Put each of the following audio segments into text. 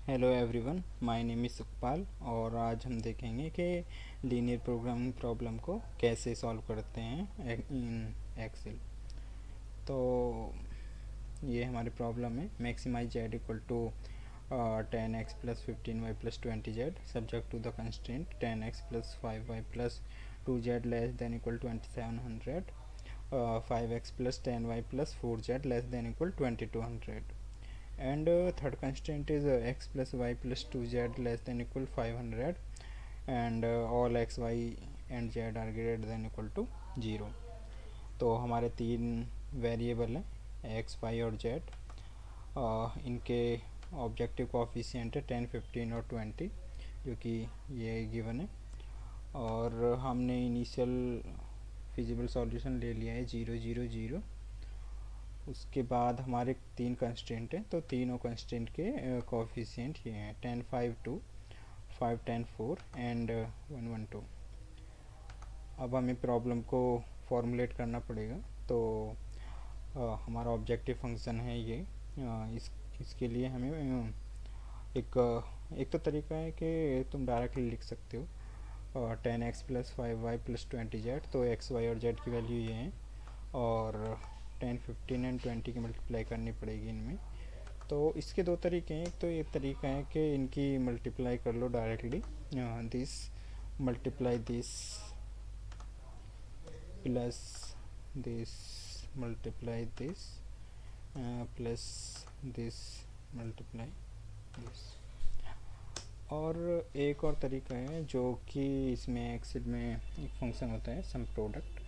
Hello everyone, my name is Sukhpal और आज हम देखेंगे कि लीनियर प्रोग्रामिंग प्रॉब्लम को कैसे सॉल्व करते हैं इन एक्सेल। तो ये हमारी प्रॉब्लम है। Maximize Z equal to 10x plus 15y plus 20z subject to the constraint 10x plus 5y plus 2z less than equal 2700, 5x plus 10y plus 4z less than equal 2200, and third constraint is x plus y plus 2z less than equal 500, and all x y and z are greater than equal to 0। तो हमारे तीन variable हैं x y और z। इनके objective coefficient है 10, 15 और 20 जो कि ये गिवन है। और हमने इनिशियल फिजिबल सॉल्यूशन ले लिया है 0 0 0। उसके बाद हमारे तीन कंस्टेंट हैं, तो तीनों कंस्टेंट के कोफिशिएंट ये हैं 10 5 2, 5 10 4 एंड 1 1 2। अब हमें प्रॉब्लम को फॉर्मुलेट करना पड़ेगा। तो हमारा ऑब्जेक्टिव फंक्शन है ये। इसके लिए हमें एक तो तरीका है कि तुम डायरेक्टली लिख सकते हो 10x plus 5y plus 20z। तो x y और z की वैल्यू ये हैं और 10 15 एंड 20 की मल्टीप्लाई करनी पड़ेगी इनमें। तो इसके दो तरीके हैं। एक तो ये तरीका है कि इनकी मल्टीप्लाई कर लो directly, this multiply this plus this multiply this plus this multiply this. और एक और तरीका है जो कि इसमें एक्सेल में एक फंक्शन होता है सम प्रोडक्ट,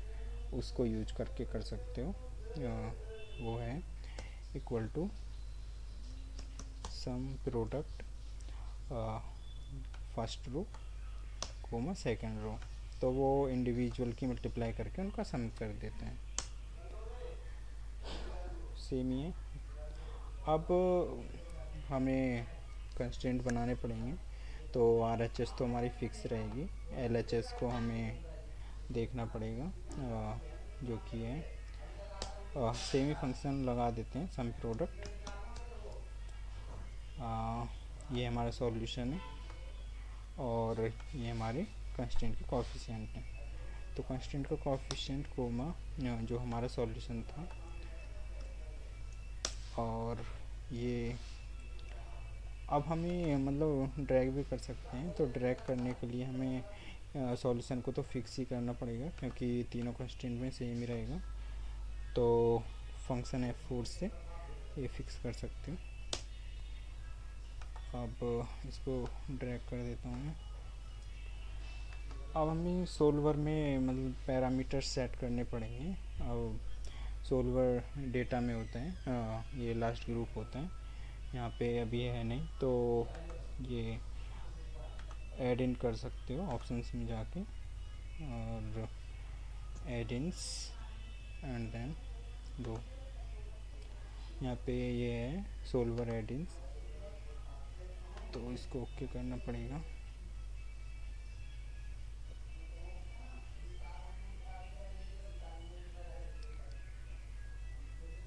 उसको यूज करके कर सकते हो। वो है equal to some product first row comma second row. तो वो इंडिविजुअल की मल्टीप्लाई करके उनका सम कर देते हैं। सेम ही है। अब हमें कंस्टेंट बनाने पड़ेंगे। तो RHS तो हमारी फिक्स रहेगी, LHS को हमें देखना पड़ेगा जो कि है सेमी फंक्शन लगा देते हैं सम प्रोडक्ट। ये हमारा सॉल्यूशन है और ये हमारे कंस्टेंट के कोफिशिएंट हैं। तो कंस्टेंट का कोफिशिएंट कोमा जो हमारा सॉल्यूशन था, और ये अब हमें मतलब ड्रैग भी कर सकते हैं। तो ड्रैग करने के लिए हमें सॉल्यूशन को तो फिक्स ही करना पड़ेगा क्योंकि तीनों कंस्टेंट में सेम ही रहेगा। तो फंक्शन f4 से ये फिक्स कर सकते हो। अब इसको ड्रैग कर देता हूँ मैं। अब हमें सोल्वर में मतलब पैरामीटर सेट करने पड़ेंगे। अब सोल्वर डेटा में होता है, ये लास्ट ग्रुप होता है, यहाँ पे अभी है नहीं। तो ये ऐड इन कर सकते हो ऑप्शंस में जाके, और add ins and then go. यहाँ पे ये है सोल्वर ऐड इन्स, तो इसको ओके करना पड़ेगा।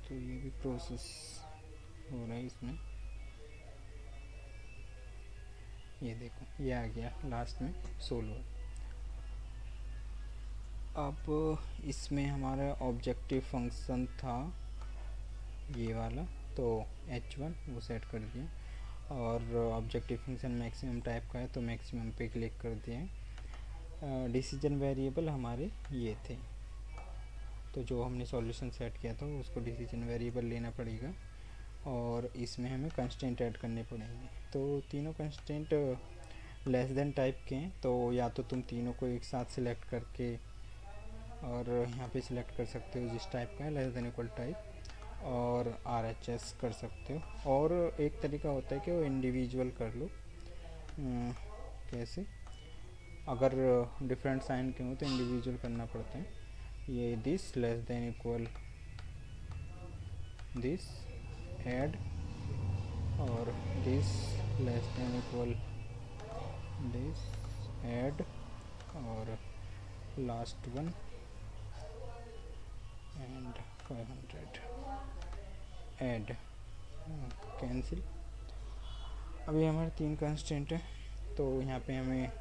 तो ये भी प्रोसेस हो रहा है इसमें। ये देखो ये आ गया लास्ट में सोल्वर। अब इसमें हमारा ऑब्जेक्टिव फंक्शन था ये वाला, तो H1 वो सेट कर दिया। और ऑब्जेक्टिव फंक्शन मैक्सिमम टाइप का है तो मैक्सिमम पे क्लिक कर दिया। डिसीजन वेरिएबल हमारे ये थे, तो जो हमने सॉल्यूशन सेट किया था उसको डिसीजन वेरिएबल लेना पड़ेगा और इसमें हमें कंस्टेंट ऐड करने पड़ेंगे। तो तीनों कंस्टेंट लेस देन टाइप के हैं, तो या तो तुम तीनों को एक साथ सिलेक्ट करके और यहाँ पे सिलेक्ट कर सकते हो जिस टाइप का है लेस देन इक्वल टाइप, और RHS कर सकते हो। और एक तरीका होता है कि वो इंडिविजुअल कर लो। कैसे? अगर डिफरेंट साइन के हो तो इंडिविजुअल करना पड़ता है। ये this less than equal this add, और this less than equal this add, और last one and 500 add cancel. अभी हमारे 3 कंस्टेंट है, तो यहाँ पे हमें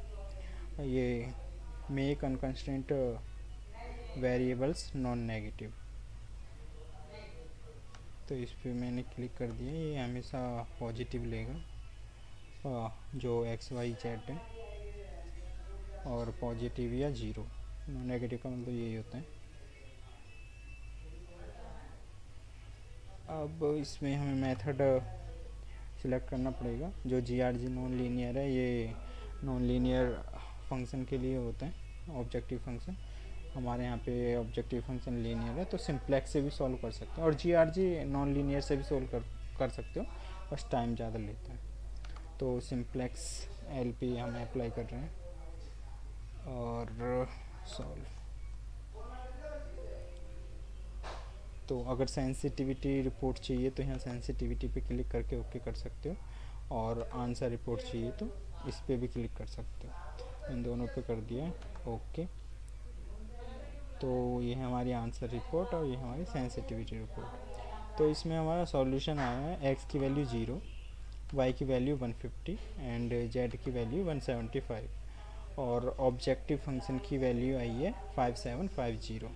ये make unconstant variables non negative, तो इस पर मैंने क्लिक कर दिया। ये हमेशा पॉजिटिव लेगा जो एक्स वाई जेड है, और पॉजिटिव या ज़ीरो। नॉन नेगेटिव का मतलब यही होता है। अब इसमें हमें मेथड सिलेक्ट करना पड़ेगा। जो जी आर जी नॉन लीनियर है, ये नॉन लीनियर फंक्शन के लिए होता है, ऑब्जेक्टिव फंक्शन। हमारे यहाँ पे ऑब्जेक्टिव फंक्शन लीनियर है, तो सिंप्लेक्स से भी सॉल्व कर सकते हो, और जी आर जी नॉन लीनियर से भी सॉल्व कर सकते हो, बस टाइम ज़्यादा लेता है। तो सिंप्लेक्स एल पी हम अप्लाई कर रहे हैं और सॉल्व। तो अगर सेंसिटिविटी रिपोर्ट चाहिए तो यहाँ सेंसिटिविटी पे क्लिक करके ओके कर सकते हो, और आंसर रिपोर्ट चाहिए तो इस पे भी क्लिक कर सकते हो। इन दोनों पे कर दिया ओके। तो ये है हमारी आंसर रिपोर्ट और ये हमारी सेंसिटिविटी रिपोर्ट। तो इसमें हमारा सॉल्यूशन आया है एक्स की वैल्यू 0, वाई की वैल्यू 150 एंड जेड की वैल्यू 175, और ऑब्जेक्टिव फंक्शन की वैल्यू आई है 5750।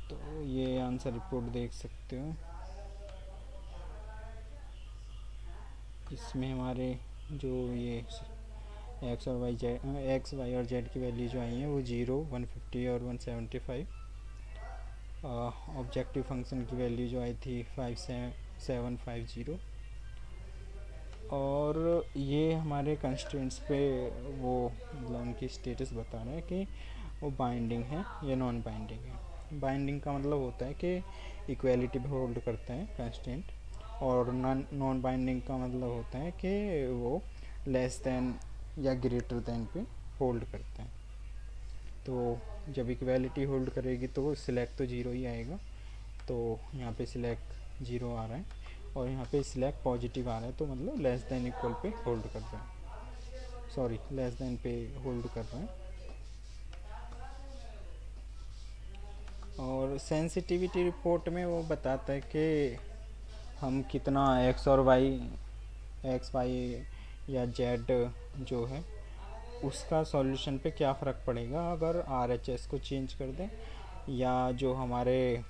तो ये आंसर रिपोर्ट देख सकते हो। इसमें हमारे जो ये एक्स और वाई जेड, एक्स वाई और जेड की वैल्यू जो आई हैं वो 0, 150 और 175। ऑब्जेक्टिव फंक्शन की वैल्यू जो आई थी 5750। और ये हमारे कंस्ट्रेंट्स पे वो मतलब उनकी स्टेटस बता रहे हैं कि वो बाइंडिंग है या नॉन बाइंडिंग है। बाइंडिंग का मतलब होता है कि इक्वालिटी पे होल्ड करता है कंस्ट्रेंट, और नॉन बाइंडिंग का मतलब होता है कि वो लेस देन या ग्रेटर देन पे होल्ड करता है। तो जब इक्वालिटी होल्ड करेगी तो सिलेक्ट तो ज़ीरो ही आएगा, तो यहाँ पे सिलेक्ट ज़ीरो आ रहा है, और यहाँ पे सिलेक्ट पॉजिटिव आ रहा है, तो मतलब less than equal pay hold कर रहा है, सॉरी लेस देन पे होल्ड कर रहा है। और सेंसिटिविटी रिपोर्ट में वो बताता है कि हम कितना एक्स वाई या जेड जो है उसका सॉल्यूशन पे क्या फ़र्क पड़ेगा अगर आर एच एस को चेंज कर दें, या जो हमारे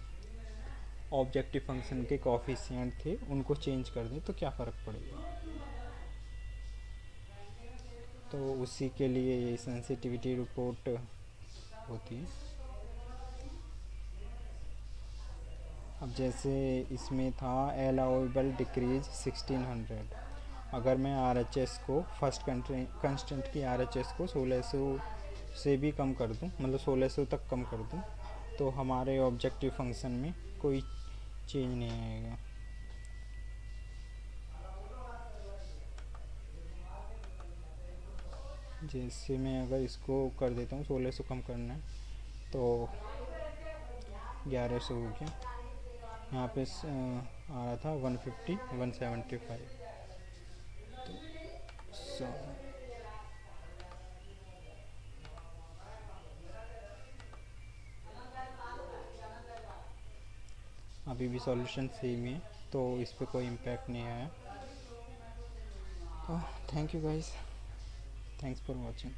ऑब्जेक्टिव फंक्शन के कोफिशिएंट थे उनको चेंज कर दें तो क्या फ़र्क पड़ेगा। तो उसी के लिए ये सेंसिटिविटी रिपोर्ट होती है। अब जैसे इसमें था अलाउएबल डिक्रीज 1600, अगर मैं आर एच एस को फर्स्ट कंस्टेंट की आर एच एस को 1600 से भी कम कर दूं, मतलब 1600 तक कम कर दूं, तो हमारे ऑब्जेक्टिव फंक्शन में कोई चेंज नहीं आएगा। जैसे मैं अगर इसको कर देता हूँ 1600 कम करना है, तो 1100 हो गया। यहाँ पे आ रहा था 150 175। तो सो अभी भी सॉल्यूशन सेम ही है, तो इस पर कोई इम्पैक्ट नहीं आया। तो thank you guys, thanks for watching.